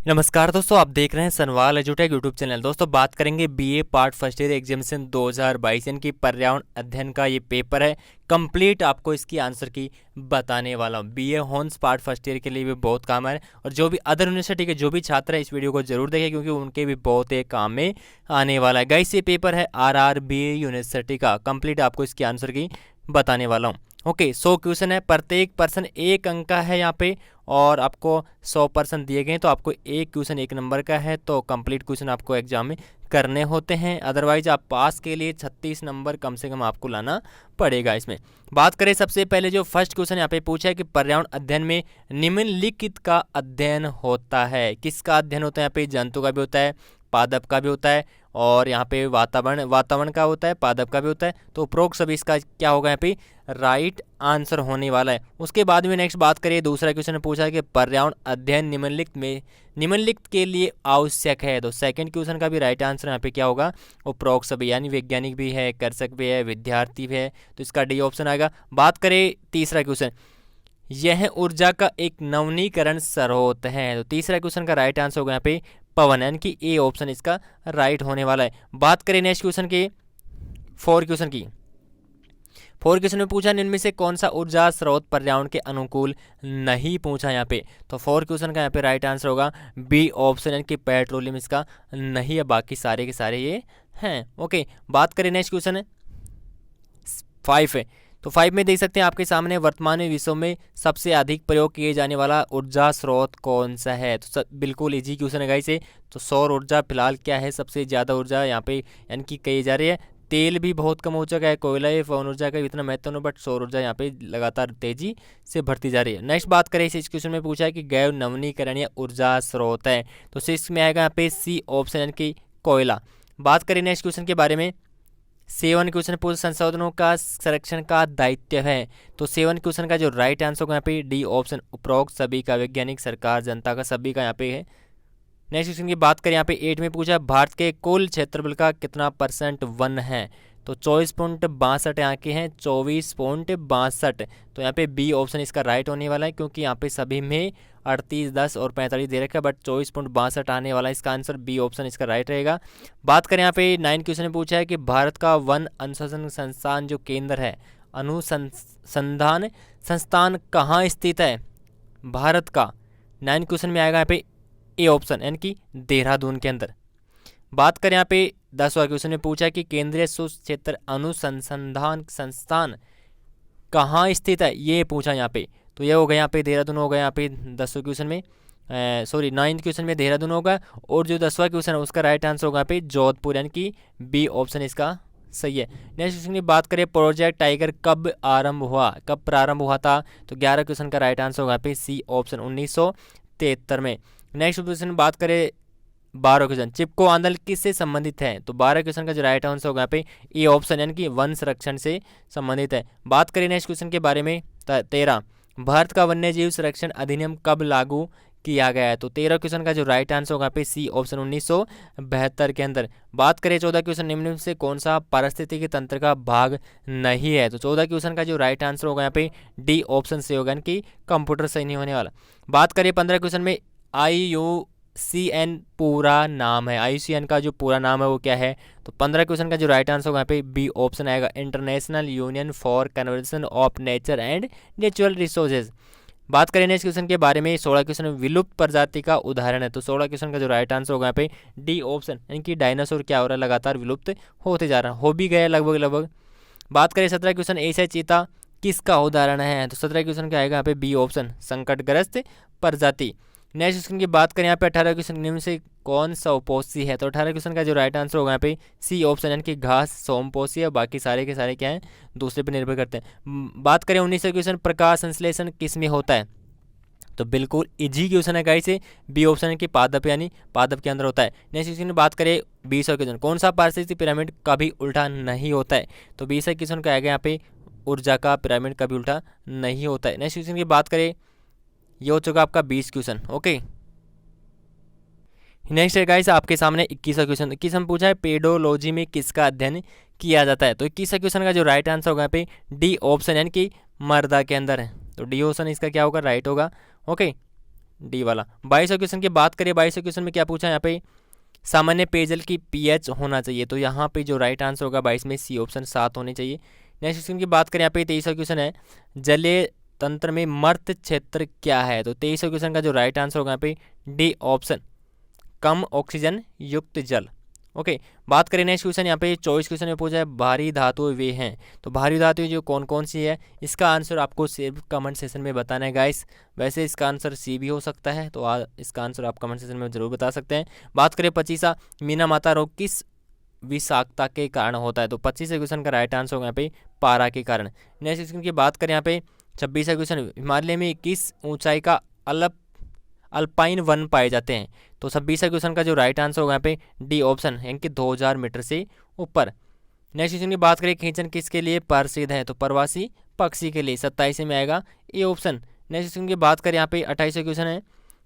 नमस्कार दोस्तों, आप देख रहे हैं सनवाल एजुटेक यूट्यूब चैनल। दोस्तों बात करेंगे BA part first year examination 2022 यानी कि पर्यावरण अध्ययन का ये पेपर है। कंप्लीट आपको इसकी आंसर की बताने वाला हूँ। BA horns part first year के लिए भी बहुत काम है और जो भी अदर यूनिवर्सिटी के जो भी छात्र हैं इस वीडियो को जरूर देखें क्योंकि उनके भी बहुत एक काम में आने वाला है। गाइस ये पेपर है RRBA यूनिवर्सिटी का। कंप्लीट आपको इसकी आंसर की बताने वाला हूँ। ओके 100 क्वेश्चन है, प्रत्येक पर्सन एक अंक का है यहाँ पे और आपको 100% दिए गए तो आपको एक क्वेश्चन एक नंबर का है तो कंप्लीट क्वेश्चन आपको एग्जाम में करने होते हैं। अदरवाइज आप पास के लिए 36 नंबर कम से कम आपको लाना पड़ेगा। इसमें बात करें सबसे पहले जो फर्स्ट क्वेश्चन यहाँ पे पूछा है कि पर्यावरण अध्ययन में निम्नलिखित का अध्ययन होता है। किसका अध्ययन होता है? यहाँ पे जंतु का भी होता है, पादप का भी होता है और यहाँ पे वातावरण का होता है, पादप का भी होता है। तो उपरोक्त सभी इसका क्या होगा यहाँ पे राइट आंसर होने वाला है। उसके बाद में नेक्स्ट बात करिए, दूसरा क्वेश्चन पूछा है कि पर्यावरण अध्ययन निम्नलिखित के लिए आवश्यक है। तो सेकंड क्वेश्चन का भी राइट आंसर यहाँ पे क्या होगा? उपरोक्त सभी यानी वैज्ञानिक भी है, कृषक भी है, विद्यार्थी भी है, तो इसका डी ऑप्शन आएगा। बात करें तीसरा क्वेश्चन, यह ऊर्जा का एक नवीनीकरण स्रोत है। तो तीसरा क्वेश्चन का राइट आंसर होगा यहाँ पे पवन, यानी कि ए ऑप्शन इसका राइट होने वाला है। बात करें नेक्स्ट क्वेश्चन की, फोर क्वेश्चन में पूछा इनमें से कौन सा ऊर्जा स्रोत पर्यावरण के अनुकूल नहीं पूछा यहाँ पे। तो फोर क्वेश्चन का यहाँ पे राइट आंसर होगा बी ऑप्शन, यानी कि पेट्रोलियम इसका नहीं है, बाकी सारे के सारे ये हैं। ओके बात करें नेक्स्ट क्वेश्चन 5 है। तो 5 में देख सकते हैं आपके सामने वर्तमान में विश्व में सबसे अधिक प्रयोग किए जाने वाला ऊर्जा स्रोत कौन सा है। तो बिल्कुल इजी क्वेश्चन है गाइस। तो सौर ऊर्जा फिलहाल क्या है सबसे ज़्यादा ऊर्जा यहाँ पे यानी कि कही जा रही है। तेल भी बहुत कम हो चुका है, कोयला है, पवन ऊर्जा का इतना महत्व नहीं, बट सौर ऊर्जा यहाँ पे लगातार तेजी से बढ़ती जा रही है। नेक्स्ट बात करें इस क्वेश्चन में पूछा है कि गैर नवीनीकरणीय ऊर्जा स्रोत है। तो 6 में आएगा यहाँ पे सी ऑप्शन, यानी कि कोयला। बात करें नेक्स्ट क्वेश्चन के बारे में, 7 क्वेश्चन पूर्ण संशोधनों का संरक्षण का दायित्व है। तो 7 क्वेश्चन का जो राइट आंसर होगा यहाँ पे डी ऑप्शन, उपरोक्त सभी का, वैज्ञानिक, सरकार, जनता का, सभी का यहाँ पे है। नेक्स्ट क्वेश्चन की बात करें यहाँ पे 8 में पूछा भारत के कुल क्षेत्रफल का कितना % वन है। तो 24.62 यहाँ के हैं, 24.62। तो यहाँ पे बी ऑप्शन इसका राइट होने वाला है क्योंकि यहाँ पे सभी में 38, 10 और 45 दे रखा है, बट 24.62 आने वाला है। इसका आंसर बी ऑप्शन इसका राइट रहेगा। बात करें यहाँ पे 9 क्वेश्चन में पूछा है कि भारत का वन अनुसंधान संस्थान जो केंद्र है, अनुसंधान संस्थान कहाँ स्थित है भारत का। 9 क्वेश्चन में आएगा यहाँ पे ए ऑप्शन, यानी कि देहरादून के अंदर। बात करें यहाँ पे 10वां क्वेश्चन में पूछा है कि केंद्रीय शुष्क क्षेत्र अनुसंधान संस्थान कहाँ स्थित है, ये पूछा यहाँ पे। तो ये हो गया यहाँ पे देहरादून हो गया यहाँ पे 10वें क्वेश्चन में, सॉरी 9th क्वेश्चन में देहरादून होगा और जो 10वां क्वेश्चन है उसका राइट आंसर होगा यहाँ पे जोधपुर, यानी कि बी ऑप्शन इसका सही है। नेक्स्ट क्वेश्चन की बात करें, प्रोजेक्ट टाइगर कब प्रारंभ हुआ था। तो 11 क्वेश्चन का राइट आंसर होगा यहाँ पे सी ऑप्शन 1973 में। नेक्स्ट क्वेश्चन बात करें 12 क्वेश्चन, चिपको आंदोलन किससे संबंधित है। तो 12 क्वेश्चन का जो राइट आंसर होगा यहाँ पे ए ऑप्शन, यानी कि वन संरक्षण से संबंधित है। बात करें नेक्स्ट क्वेश्चन के बारे में 13, भारत का वन्यजीव संरक्षण अधिनियम कब लागू किया गया है। तो 13 क्वेश्चन का जो राइट आंसर होगा यहाँ पे सी ऑप्शन 1972 के अंदर। बात करें 14 क्वेश्चन, निम्न में से कौन सा पारिस्थितिकी तंत्र का भाग नहीं है। तो 14 क्वेश्चन का जो राइट आंसर होगा यहाँ पे डी ऑप्शन से होगा, यानी कि कंप्यूटर सही नहीं होने वाला। बात करें 15 क्वेश्चन में, IUCN पूरा नाम है, IUCN का जो पूरा नाम है वो क्या है। तो 15 क्वेश्चन का जो राइट आंसर होगा यहाँ पे बी ऑप्शन आएगा, international union for conservation of nature and natural resources. बात करें नेक्स्ट क्वेश्चन के बारे में, 16 क्वेश्चन में विलुप्त प्रजाति का उदाहरण है। तो 16 क्वेश्चन का जो राइट आंसर होगा यहाँ पे डी ऑप्शन, यानी कि डायनासोर क्या हो रहा है, लगातार विलुप्त होते जा रहा है, हो भी गया लगभग। बात करें 17 क्वेश्चन, एशियाई चीता किसका उदाहरण है। तो 17 क्वेश्चन का आएगा यहाँ पे बी ऑप्शन, संकटग्रस्त प्रजाति। नेक्स्ट क्वेश्चन की बात करें यहाँ पे 18 क्वेश्चन निम्न से कौन सा उपोषी है। तो 18 क्वेश्चन का जो राइट आंसर होगा यहाँ पे सी ऑप्शन, यानी कि घास सोमपोषी है, बाकी सारे के सारे क्या हैं दूसरे पे निर्भर करते हैं। बात करें 19 क्वेश्चन, प्रकाश संश्लेषण किस में होता है। तो बिल्कुल इजी क्वेश्चन है गाइस, बी ऑप्शन है कि पादप, यानी पादप के अंदर होता है। नेक्स्ट क्वेश्चन की बात करें 20वां क्वेश्चन, कौन सा पारिस्थितिक पिरामिड कभी उल्टा नहीं होता है। तो 20वां क्वेश्चन का आएगा यहाँ पे ऊर्जा का पिरामिड कभी उल्टा नहीं होता है। नेक्स्ट क्वेश्चन की बात करें, ये हो चुका आपका 20 क्वेश्चन। ओके नेक्स्ट है गाइस आपके सामने 21वां क्वेश्चन। 21 में पूछा है पेडोलॉजी में किसका अध्ययन किया जाता है। तो 21वां क्वेश्चन का जो राइट आंसर होगा यहाँ पे डी ऑप्शन, यानी कि मर्दा के अंदर है। तो डी ऑप्शन इसका क्या होगा, राइट होगा। ओके डी वाला। 22 क्वेश्चन की बात करें, 22 क्वेश्चन में क्या पूछा है यहाँ पे, सामान्य पेयजल की पीएच होना चाहिए, तो यहाँ पे जो राइट आंसर होगा 22 में सी ऑप्शन 7 होनी चाहिए। नेक्स्ट क्वेश्चन की बात करें यहाँ पे 23 क्वेश्चन है, जलीय तंत्र में मर्त क्षेत्र क्या है, तो 23 क्वेश्चन का जो राइट आंसर होगा यहाँ पे डी ऑप्शन, कम ऑक्सीजन युक्त जल। ओके, बात करें नेक्स्ट क्वेश्चन यहाँ पे 24 क्वेश्चन में पूछा है भारी धातुएं वे हैं, तो भारी धातुएं जो कौन कौन सी है, इसका आंसर आपको सिर्फ कमेंट सेशन में बताना है गाइस। वैसे इसका आंसर सी भी हो सकता है, तो इसका आंसर आप कमेंट सेशन में जरूर बता सकते हैं। बात करें 25 मीना माता रोग किस विषाक्तता के कारण होता है, तो 25 क्वेश्चन का राइट आंसर होगा यहाँ पे पारा के कारण। नेक्स्ट क्वेश्चन की बात करें यहाँ पे 26 क्वेश्चन, हिमालय में किस ऊंचाई का अल्पाइन वन पाए जाते हैं, तो 26 क्वेश्चन का जो राइट आंसर होगा यहाँ पे डी ऑप्शन, यानी कि 2000 मीटर से ऊपर। नेक्स्ट क्वेश्चन की बात करें खींचन किसके लिए प्रसिद्ध है, तो प्रवासी पक्षी के लिए, 27 में आएगा ए ऑप्शन। नेक्स्ट क्वेश्चन की बात करें यहाँ पे 28 क्वेश्चन है,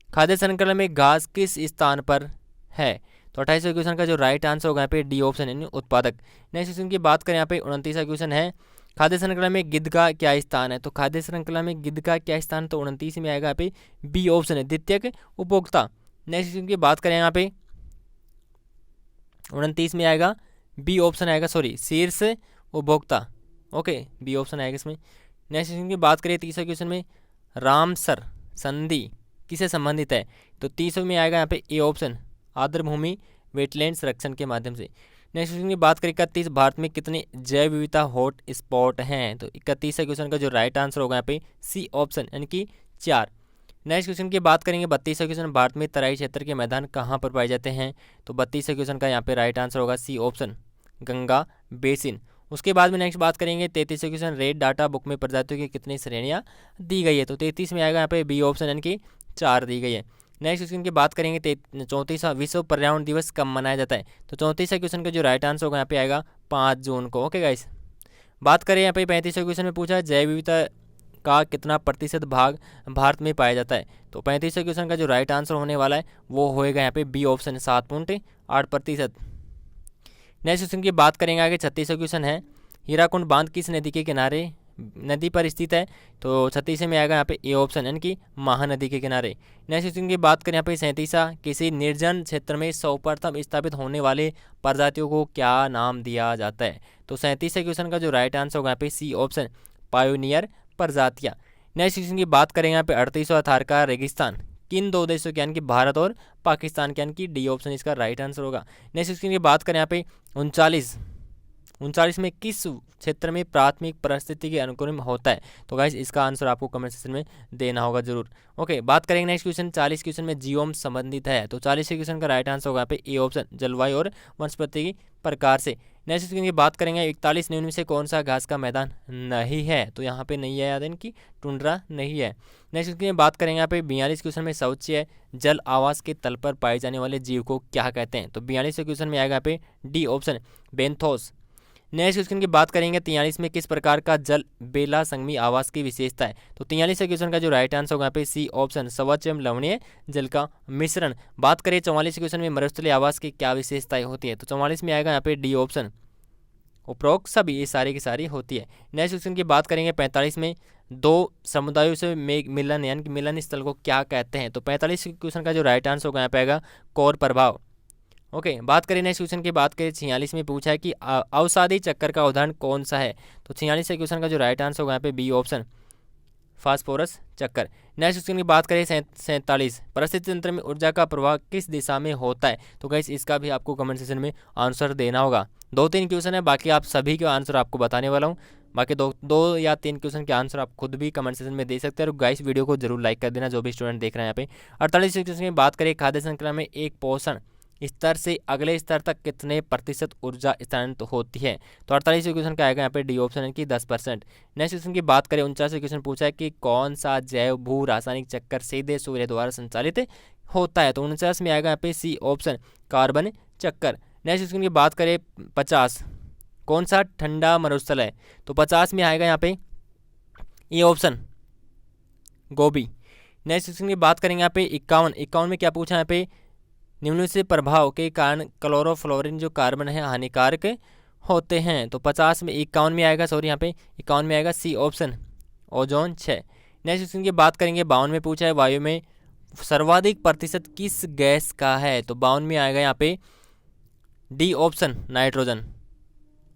खाद्य श्रृंखला में घास किस स्थान पर है, तो 28 क्वेश्चन का जो राइट आंसर होगा यहाँ पे डी ऑप्शन, यानी उत्पादक। नेक्स्ट क्वेश्चन की बात करें यहाँ पे 29 क्वेश्चन है, खाद्य श्रृंखला में गिद्ध का क्या स्थान है, तो खाद्य श्रृंखला में गिद्ध का क्या स्थान, तो 29 में आएगा यहाँ पे बी ऑप्शन है, द्वितीयक उपभोक्ता। नेक्स्ट क्वेश्चन की बात करें यहाँ पे 29 में आएगा बी ऑप्शन आएगा, सॉरी शीर्ष उपभोक्ता। ओके, बी ऑप्शन आएगा इसमें। नेक्स्ट क्वेश्चन की बात करें 30 क्वेश्चन में, रामसर संधि किसे संबंधित है, तो 30 में आएगा यहाँ पे ए ऑप्शन, आर्द्र भूमि वेटलैंड संरक्षण के माध्यम से। नेक्स्ट क्वेश्चन की बात करें 31, भारत में कितने जैव विविधता हॉट स्पॉट हैं, तो 31 क्वेश्चन का जो राइट आंसर होगा यहाँ पे सी ऑप्शन, यानी कि 4। नेक्स्ट क्वेश्चन की बात करेंगे 32 क्वेश्चन, भारत में तराई क्षेत्र के मैदान कहाँ पर पाए जाते हैं, तो 32 क्वेश्चन का यहाँ पे राइट आंसर होगा सी ऑप्शन, गंगा बेसिन। उसके बाद में नेक्स्ट बात करेंगे 33 क्वेश्चन, रेड डाटा बुक में प्रजातियों की कितनी श्रेणियाँ दी गई है, तो 33 में आएगा यहाँ पे बी ऑप्शन, यानी कि 4 दी गई है। नेक्स्ट क्वेश्चन की बात करेंगे 34 विश्व पर्यावरण दिवस कब मनाया जाता है, तो 34 क्वेश्चन का जो राइट आंसर होगा यहाँ पे आएगा 5 जून को। ओके गाइस, बात करें यहाँ पे 35 क्वेश्चन में पूछा जैव विविधता का कितना प्रतिशत भाग भारत में पाया जाता है, तो 35 क्वेश्चन का जो राइट आंसर होने वाला है वो होएगा यहाँ पे बी ऑप्शन, 7.8%। नेक्स्ट क्वेश्चन की बात करेंगे आगे 36 क्वेश्चन है, हीराकुंड बांध किस नदी के किनारे नदी पर स्थित है, तो 36 में आएगा यहाँ पे ए ऑप्शन, यानी कि महानदी के किनारे। नेक्स्ट क्वेश्चन की बात करें यहाँ पे 37, किसी निर्जन क्षेत्र में सर्वप्रथम स्थापित होने वाले प्रजातियों को क्या नाम दिया जाता है, तो 37 क्वेश्चन का जो राइट आंसर होगा यहाँ पे सी ऑप्शन, पायोनियर प्रजातियाँ। नेक्स्ट क्वेश्चन की बात करेंगे यहाँ पे 38वां थार का रेगिस्तान किन 2 देशों के, यानी कि भारत और पाकिस्तान के, यानी कि डी ऑप्शन इसका राइट आंसर होगा। नेक्स्ट क्वेश्चन की बात करें यहाँ पे 39 में किस क्षेत्र में प्राथमिक परिस्थिति के अनुकूल होता है, तो गाइस इसका आंसर आपको कमेंट सेक्शन में देना होगा जरूर। ओके, बात करेंगे नेक्स्ट क्वेश्चन 40 क्वेश्चन में जीओम संबंधित है, तो 40 क्वेश्चन का राइट आंसर होगा यहाँ पे ए ऑप्शन, जलवायु और वनस्पति की प्रकार से। नेक्स्ट क्वेश्चन की बात करेंगे 41 निम्न में से कौन सा घास का मैदान नहीं है, तो यहाँ पे नहीं है, याद है कि टुंड्रा नहीं है। नेक्स्ट क्वेश्चन की बात करेंगे यहाँ पे 42 क्वेश्चन में शौच है, जल आवास के तल पर पाए जाने वाले जीव को क्या कहते हैं, तो 42 क्वेश्चन में आएगा यहाँ पे D option, benthos. Next question की बात करेंगे 43 में किस प्रकार का जल बेला संगमी आवास की विशेषता है, तो 43 क्वेश्चन का जो राइट आंसर होगा यहाँ पे सी ऑप्शन, स्वच्छ एवं लवणीय जल का मिश्रण। बात करें 44 क्वेश्चन में मरुस्थलीय आवास की क्या विशेषताएं होती है, तो 44 में आएगा यहाँ पे डी ऑप्शन, उपरोक्त सभी ये सारी की सारी होती है। नेक्स्ट क्वेश्चन की बात करेंगे 45 में 2 समुदायों से मिलन, यानी कि मिलन स्थल को क्या कहते हैं, तो 45 क्वेश्चन का जो राइट आंसर होगा यहाँ पे आएगा कौर प्रभाव। ओके, बात करें नेक्स्ट क्वेश्चन की बात करें 46 में पूछा है कि अवसादी चक्कर का उदाहरण कौन सा है, तो 46 क्वेश्चन का जो राइट आंसर होगा यहाँ पे बी ऑप्शन, फास्फोरस चक्कर। नेक्स्ट क्वेश्चन की बात करें 47, परिस्थिति तंत्र में ऊर्जा का प्रवाह किस दिशा में होता है, तो गाइस इसका भी आपको कमेंट सेक्शन में आंसर देना होगा। 2-3 क्वेश्चन है, बाकी आप सभी के आंसर आपको बताने वाला हूँ। बाकी 2 या 3 क्वेश्चन के आंसर आप खुद भी कमेंट सेक्शन में दे सकते हैं, और गाइस वीडियो को जरूर लाइक कर देना जो भी स्टूडेंट देख रहे हैं यहाँ पे। 48 क्वेश्चन की बात करें खाद्य श्रृंखला में एक पोषण स्तर से अगले स्तर तक कितने प्रतिशत ऊर्जा स्थानांतरित होती है, तो 48 क्वेश्चन का आएगा यहाँ पे डी ऑप्शन, की 10%। नेक्स्ट क्वेश्चन की बात करें 49 क्वेश्चन पूछा है कि कौन सा जैव भू रासायनिक चक्कर सीधे सूर्य द्वारा संचालित होता है, तो 49 में आएगा यहाँ पे सी ऑप्शन, कार्बन चक्कर। नेक्स्ट क्वेश्चन की बात करें 50, कौन सा ठंडा मरुस्थल है, तो 50 में आएगा यहाँ पे A option, Gobi. Next question की बात करेंगे यहाँ पे 51 में क्या पूछा है यहाँ पे, निम्न से प्रभाव के कारण क्लोरोफ्लोरिन जो कार्बन है हानिकारक होते हैं, तो 51 में आएगा, सॉरी यहाँ पे 51 में आएगा C option, ozone 6। Next question की बात करेंगे 52 में पूछा है वायु में सर्वाधिक प्रतिशत किस गैस का है? तो 52 में आएगा यहाँ पे D option, nitrogen.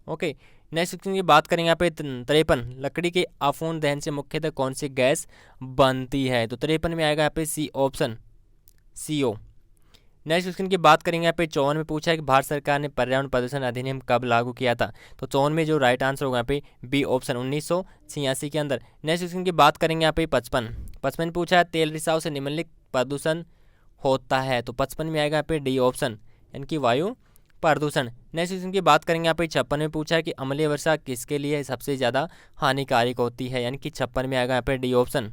Okay, next question की बात करेंगे यहाँ पे 53, लकड़ी के अपूर्ण दहन से मुख्यतः कौन सी गैस बनती है? तो 53 में आएगा यहाँ पे C option, CO। Next question की बात करेंगे यहाँ पे 54 में पूछा है कि भारत सरकार ने पर्यावरण प्रदूषण अधिनियम कब लागू किया था? तो 54 में जो राइट आंसर होगा यहाँ पे बी ऑप्शन, 1986 के अंदर। नेक्स्ट क्वेश्चन की बात करेंगे यहाँ पे 55 में पूछा है तेल रिसाव से निम्नलिखित प्रदूषण होता है? तो 55 में आएगा यहाँ पे डी ऑप्शन, यानी कि वायु प्रदूषण। नेक्स्ट क्वेश्चन की बात करेंगे यहाँ पे 56 में पूछा है कि अम्लीय वर्षा किसके लिए सबसे ज़्यादा हानिकारक होती है? यानी कि 56 में आएगा यहाँ पे डी ऑप्शन,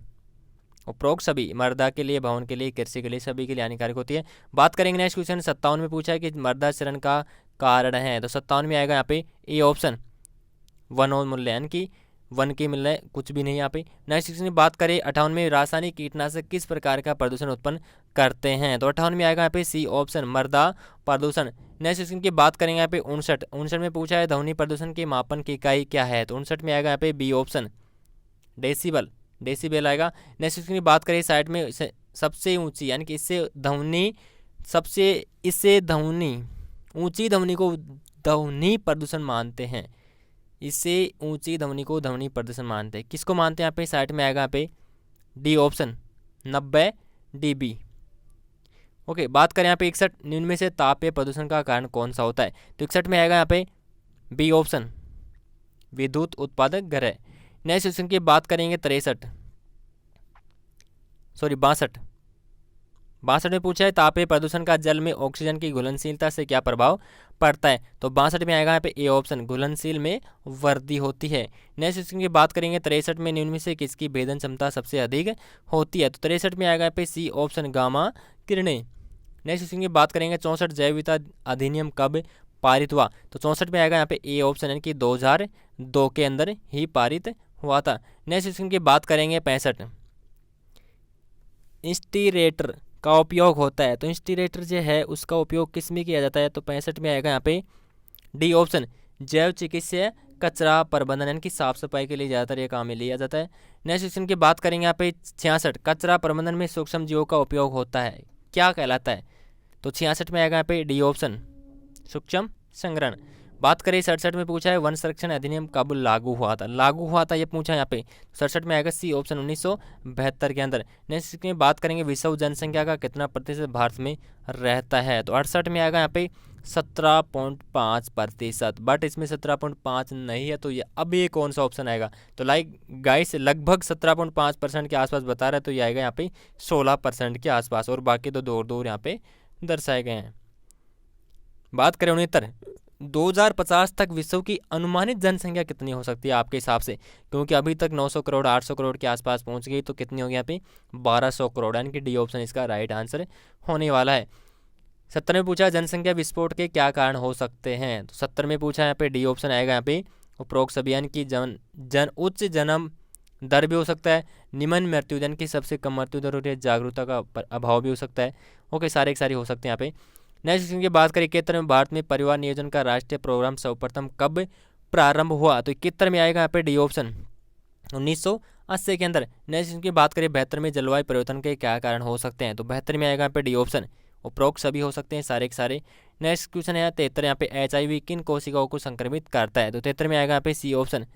उपरोक्त सभी, मृदा के लिए, भवन के लिए, कृषि के लिए, सभी के लिए हानिकारक होती है। बात करेंगे नेक्स्ट क्वेश्चन 57 में पूछा है कि मृदा क्षरण का कारण है? तो 57 में आएगा यहाँ पे ए ऑप्शन, वनोन्मूलन, यानी कि वन के मिलना कुछ भी नहीं यहाँ पे। नेक्स्ट क्वेश्चन की बात करें 58 में रासायनिक कीटनाशक किस प्रकार का प्रदूषण उत्पन्न करते हैं? तो 58 में आएगा यहाँ पे सी ऑप्शन, मृदा प्रदूषण। नेक्स्ट क्वेश्चन की बात करेंगे यहाँ पे 59 में पूछा है ध्वनि प्रदूषण के मापन की इकाई क्या है? तो 59 में आएगा यहाँ पे बी ऑप्शन, डेसिबल आएगा। नेक्स्ट क्वेश्चन की बात करें 60 में सबसे ऊंची, यानी कि इससे ध्वनि ऊंची ध्वनि को ध्वनि प्रदूषण मानते हैं। इससे ऊंची ध्वनि को ध्वनि प्रदूषण मानते हैं। किसको मानते हैं? यहाँ पे 60 में आएगा यहाँ पे डी ऑप्शन, 90 dB। ओके, बात करें यहाँ पे 61, निम्न में से तापीय प्रदूषण का कारण कौन सा होता है? तो 61 में आएगा यहाँ पे बी ऑप्शन, विद्युत उत्पादक ग्रह। नेक्स्ट क्वेश्चन की बात करेंगे 62 में पूछा है तापीय प्रदूषण का जल में ऑक्सीजन की घुलनशीलता से क्या प्रभाव पड़ता है? तो 62 में आएगा यहाँ पे ए ऑप्शन, घुलनशील में वृद्धि होती है। नेक्स्ट क्वेश्चन की बात करेंगे 63 में निम्न में से किसकी भेदन क्षमता सबसे अधिक होती है? तो 63 में आएगा यहाँ पे सी ऑप्शन, गामा किरणें। नेक्स्ट क्वेश्चन की बात करेंगे 64, जैव विविधता अधिनियम कब पारित हुआ? तो 64 में आएगा यहाँ पे ए ऑप्शन, यानी कि 2002 के अंदर ही पारित हुआ था। नेक्स्ट क्वेश्चन की बात करेंगे 65, इंस्टीरेटर का उपयोग होता है? तो इंस्टीरेटर जो है उसका उपयोग किस में किया जाता है? तो 65 में आएगा यहाँ पे डी ऑप्शन, जैव चिकित्सा कचरा प्रबंधन, यानी कि साफ सफाई के लिए ज़्यादातर ये काम में लिया जाता है। नेक्स्ट क्वेश्चन की बात करेंगे यहाँ पे 66, कचरा प्रबंधन में सूक्ष्म जीवों का उपयोग होता है, क्या कहलाता है? तो 66 में आएगा यहाँ पे डी ऑप्शन, सूक्ष्म संग्रहण। बात करें 67 में पूछा है वन संरक्षण अधिनियम कब लागू हुआ था? ये पूछा है यहाँ पे 67 में आएगा सी ऑप्शन, 1972 के अंदर। नेक्स्ट में बात करेंगे विश्व जनसंख्या का कितना प्रतिशत भारत में रहता है? तो 68 में आएगा यहाँ पे 17.5%, बट इसमें 17.5 नहीं है, तो ये अब ये कौन सा ऑप्शन आएगा? तो गाइस लगभग 17.5% के आसपास बता रहा है, तो ये आएगा यहाँ पे 16% के आसपास, और बाकी तो दूर दूर यहाँ पे दर्शाए गए हैं। बात करें 69, 2050 तक विश्व की अनुमानित जनसंख्या कितनी हो सकती है आपके हिसाब से? क्योंकि अभी तक 900 करोड़ 800 करोड़ के आसपास पहुंच गई, तो कितनी होगी यहाँ पे 1200 करोड़, यानी कि डी ऑप्शन इसका राइट आंसर होने वाला है। 70 में पूछा जनसंख्या विस्फोट के क्या कारण हो सकते हैं? तो 70 में पूछा यहाँ पे डी ऑप्शन आएगा यहाँ पे उपरोक्त सभी, यानी कि उच्च जन्म दर भी हो सकता है, निम्न मृत्यु दर की सबसे कम मृत्यु दर हो रही है, जागरूकता का अभाव भी हो सकता है। ओके, सारे के सारे हो सकते हैं यहाँ पे। नेक्स्ट क्वेश्चन की बात करें 71 में भारत में परिवार नियोजन का राष्ट्रीय प्रोग्राम सर्वप्रथम कब प्रारंभ हुआ? तो 71 में आएगा यहाँ पे डी ऑप्शन, 1980 के अंदर। नेक्स्ट क्वेश्चन की बात करें 72 में जलवायु परिवर्तन के क्या कारण हो सकते हैं? तो 72 में आएगा यहाँ पे डी ऑप्शन, उपरोक्त सभी हो सकते हैं, सारे के सारे। नेक्स्ट क्वेश्चन है 73, यहाँ पे HIV किन कोशिकाओं को संक्रमित करता है? तो 73 में आएगा यहाँ पे सी ऑप्शन,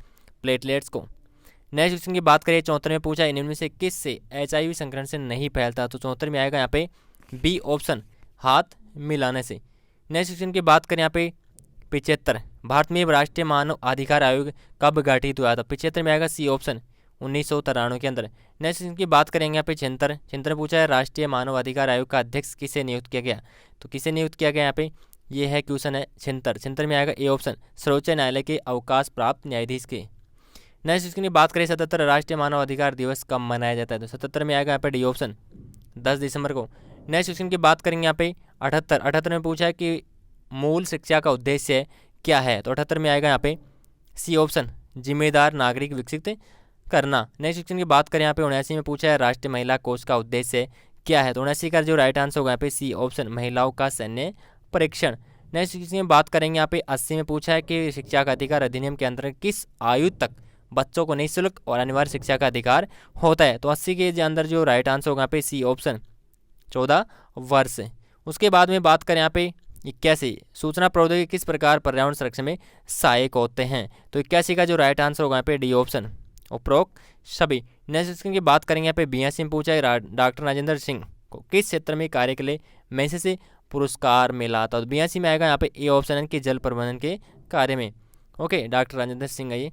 प्लेटलेट्स को। नेक्स्ट क्वेश्चन की बात करें 74 में पूछा है निम्न से किस से HIV संक्रमण से नहीं फैलता? तो 74 में आएगा यहाँ पे बी ऑप्शन, हाथ मिलाने से। नेक्स्ट क्वेश्चन की बात करें यहाँ पे 75, भारत में राष्ट्रीय मानव अधिकार आयोग कब गठित हुआ था? 75 में आएगा सी ऑप्शन, 1993 के अंदर। नेक्स्ट क्वेश्चन की बात करेंगे यहाँ पे 76 पूछा है राष्ट्रीय मानव अधिकार आयोग का अध्यक्ष किसे नियुक्त किया गया? तो किसे नियुक्त किया गया यहाँ पे? ये है क्वेश्चन है 76 में आएगा ए ऑप्शन, सर्वोच्च न्यायालय के अवकाश प्राप्त न्यायाधीश के। नेक्स्ट क्वेश्चन की बात करें 77, राष्ट्रीय मानव अधिकार दिवस कब मनाया जाता है? तो 77 में आएगा यहाँ पे डी ऑप्शन, 10 दिसंबर को। नेक्स्ट क्वेश्चन की बात करेंगे यहाँ पे 78 में पूछा है कि मूल शिक्षा का उद्देश्य क्या है? तो 78 में आएगा यहाँ पे सी ऑप्शन, जिम्मेदार नागरिक विकसित करना। नेक्स्ट क्वेश्चन की बात करें यहाँ पे 79 में पूछा है राष्ट्रीय महिला कोष का उद्देश्य क्या है? तो 79 का जो राइट आंसर होगा यहाँ पे सी ऑप्शन, महिलाओं का सैन्य परीक्षण। नेक्स्ट क्वेश्चन में बात करेंगे यहाँ पे 80 में पूछा है कि शिक्षा का अधिकार अधिनियम के अंतर्गत किस आयु तक बच्चों को निःशुल्क और अनिवार्य शिक्षा का अधिकार होता है? तो 80 के अंदर जो राइट आंसर होगा यहाँ पे सी ऑप्शन, 14 वर्ष। उसके बाद में बात करें यहाँ पे 81, सूचना प्रौद्योगिकी किस प्रकार पर्यावरण संरक्षण में सहायक होते हैं। तो 81 का जो राइट आंसर होगा यहाँ पे डी ऑप्शन, उपरोक्त सभी। नेक्स्ट क्वेश्चन की बात करेंगे यहाँ पे 82 में पूछा है डॉक्टर राजेंद्र सिंह को किस क्षेत्र में कार्य के लिए मैग्सेसे पुरस्कार मिला था। तो 82 में आएगा यहाँ पे ए ऑप्शन के जल प्रबंधन के कार्य में। ओके, डॉक्टर राजेंद्र सिंह है ये।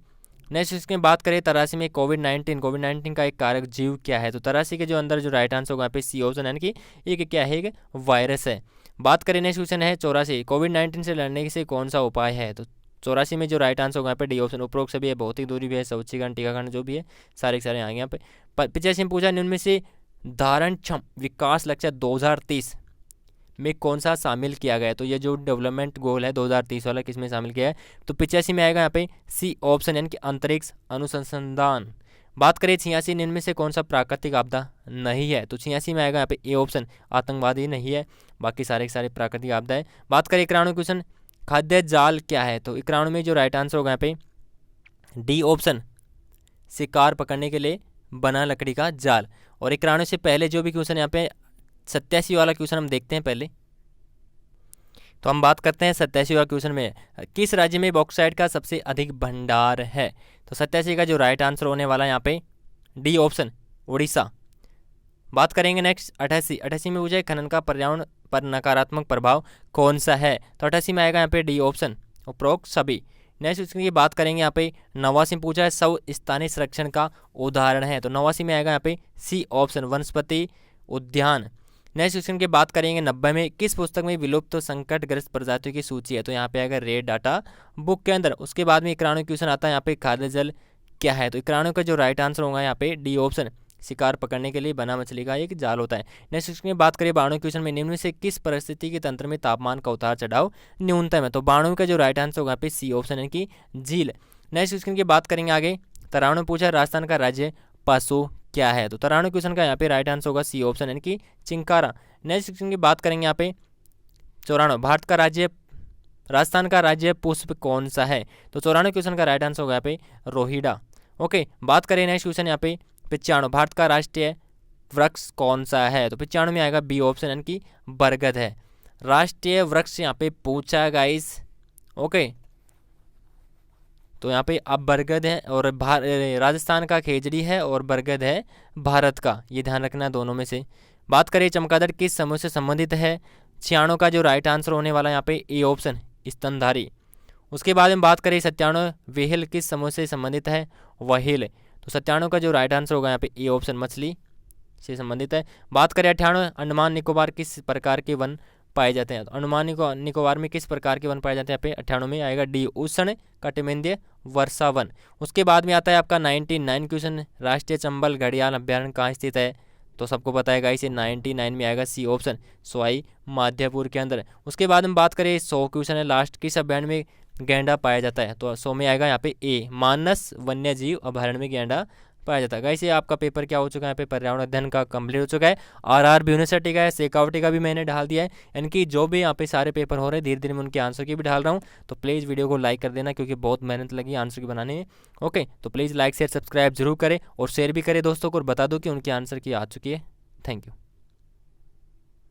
नेक्स्ट इसकी बात करें 83 में कोविड-19 का एक कारक जीव क्या है। तो 83 के जो अंदर जो राइट आंसर होगा यहाँ पे सी ऑप्शन, यानी कि एक क्या है, एक वायरस है। बात करें नेक्स्ट क्वेश्चन है 84, कोविड-19 से लड़ने से कौन सा उपाय है। तो 84 में जो राइट आंसर होगा यहाँ पे डी ऑप्शन, उपरोक्त सभी है, भौतिक दूरी भी है, शौचीकरण, टीकाकरण जो भी है सारे के सारे आएंगे यहाँ पे। 85 में पूछा निम्न में से धारणक्षम विकास लक्ष्य 2030 में कौन सा शामिल किया गया है। तो ये जो डेवलपमेंट गोल है 2030 वाला किस में शामिल किया है। तो 85 में आएगा यहाँ पे सी ऑप्शन, यानी कि अंतरिक्ष अनुसंधान। बात करें 86 इनमें से कौन सा प्राकृतिक आपदा नहीं है। तो 86 में आएगा यहाँ पे ए ऑप्शन, आतंकवादी नहीं है, बाकी सारे के सारे प्राकृतिक आपदा है। बात करें 91 क्वेश्चन, खाद्य जाल क्या है। तो 91 में जो राइट आंसर होगा यहाँ पे डी ऑप्शन, शिकार पकड़ने के लिए बना लकड़ी का जाल। और 91 से पहले जो भी क्वेश्चन यहाँ पे 87 वाला क्वेश्चन हम देखते हैं पहले। तो हम बात करते हैं 87 वाला क्वेश्चन में, किस राज्य में बॉक्साइट का सबसे अधिक भंडार है। तो 87 का जो राइट आंसर होने वाला है यहाँ पे डी ऑप्शन, उड़ीसा। बात करेंगे नेक्स्ट 88 में पूछा खनन का पर्यावरण पर नकारात्मक प्रभाव कौन सा है। तो 88 में आएगा यहाँ पे डी ऑप्शन, उपरोक्त सभी। नेक्स्ट उसकी बात करेंगे यहाँ पे 89 में पूछा है सौ स्थानीय संरक्षण का उदाहरण है। तो 89 में आएगा यहाँ पे सी ऑप्शन, वनस्पति उद्यान। नेक्स्ट क्वेश्चन की बात करेंगे 90 में किस पुस्तक में विलुप्त संकटग्रस्त प्रजातियों की सूची है। तो यहाँ पे आएगा रेड डाटा बुक के अंदर। उसके बाद में 91 क्वेश्चन आता है यहाँ पे खाद्य जल क्या है। तो 91 का जो राइट आंसर होगा यहाँ पे डी ऑप्शन, शिकार पकड़ने के लिए बना मछली का एक जाल होता है। नेक्स्ट क्वेश्चन की बात करें 92 क्वेश्चन में निम्न में से किस परिस्थिति के तंत्र में तापमान का उतार चढ़ाव न्यूनतम है। तो 92 का जो राइट आंसर होगा यहाँ पे सी ऑप्शन, यानी कि झील। नेक्स्ट क्वेश्चन की बात करेंगे आगे 93 में पूछा राजस्थान का राज्य पशु क्या है। तो 93 क्वेश्चन का यहाँ पे राइट आंसर होगा सी ऑप्शन, यानी कि चिंकारा। नेक्स्ट क्वेश्चन की बात करेंगे यहाँ पे 94, भारत का राज्य राजस्थान का राज्य पुष्प कौन सा है। तो 94 क्वेश्चन का राइट आंसर होगा यहाँ पे रोहिड़ा। ओके, बात करें नेक्स्ट क्वेश्चन यहाँ पे 95, भारत का राष्ट्रीय वृक्ष कौन सा है। तो 95 में आएगा बी ऑप्शन, यानी कि बरगद है। राष्ट्रीय वृक्ष यहाँ पे पूछा गाइस। ओके, तो यहाँ पे अब बरगद है और राजस्थान का खेजड़ी है और बरगद है भारत का, ये ध्यान रखना दोनों में से। बात करें चमगादड़ किस समूह से संबंधित है। 96 का जो राइट आंसर होने वाला है यहाँ पे ए ऑप्शन, स्तनधारी। उसके बाद में बात करें 97, व्हेल किस समूह से संबंधित है, व्हेल। तो 97 का जो राइट आंसर होगा यहाँ पे ए ऑप्शन, मछली से संबंधित है। बात करें 98, अंडमान निकोबार किस प्रकार के वन पाए जाते हैं। तो अंडमान निकोबार में किस प्रकार के वन पाए जाते हैं। यहाँ पे 98 में आएगा डी उष्ण कटिबंधीय वर्षा वन। उसके बाद में आता है आपका 99 क्वेश्चन, राष्ट्रीय चंबल घड़ियाल अभ्यारण्य कहाँ स्थित है। तो सबको पता है गाइस, 99 में आएगा सी ऑप्शन, सवाई माधोपुर के अंदर। उसके बाद हम बात करें 100 क्वेश्चन है लास्ट, किस अभ्यारण्य में गैंडा पाया जाता है। तो 100 में आएगा यहाँ पे ए, मानस वन्य जीव अभ्यारण्य में गैंडा पाया जाता है। गाइस ये आपका पेपर क्या हो चुका है, यहाँ पे पर्यावरण अध्ययन का कंप्लीट हो चुका है। आरआरबी यूनिवर्सिटी का है, शेखावटी का भी मैंने डाल दिया है, यानी कि जो भी यहाँ पे सारे पेपर हो रहे हैं धीरे धीरे मैं उनके आंसर की भी डाल रहा हूँ। तो प्लीज़ वीडियो को लाइक कर देना, क्योंकि बहुत मेहनत लगी आंसर की बनाने में। ओके, तो प्लीज़ लाइक शेयर सब्सक्राइब जरूर करें और शेयर भी करें दोस्तों को, और बता दो कि उनके आंसर की आ चुकी है। Thank you.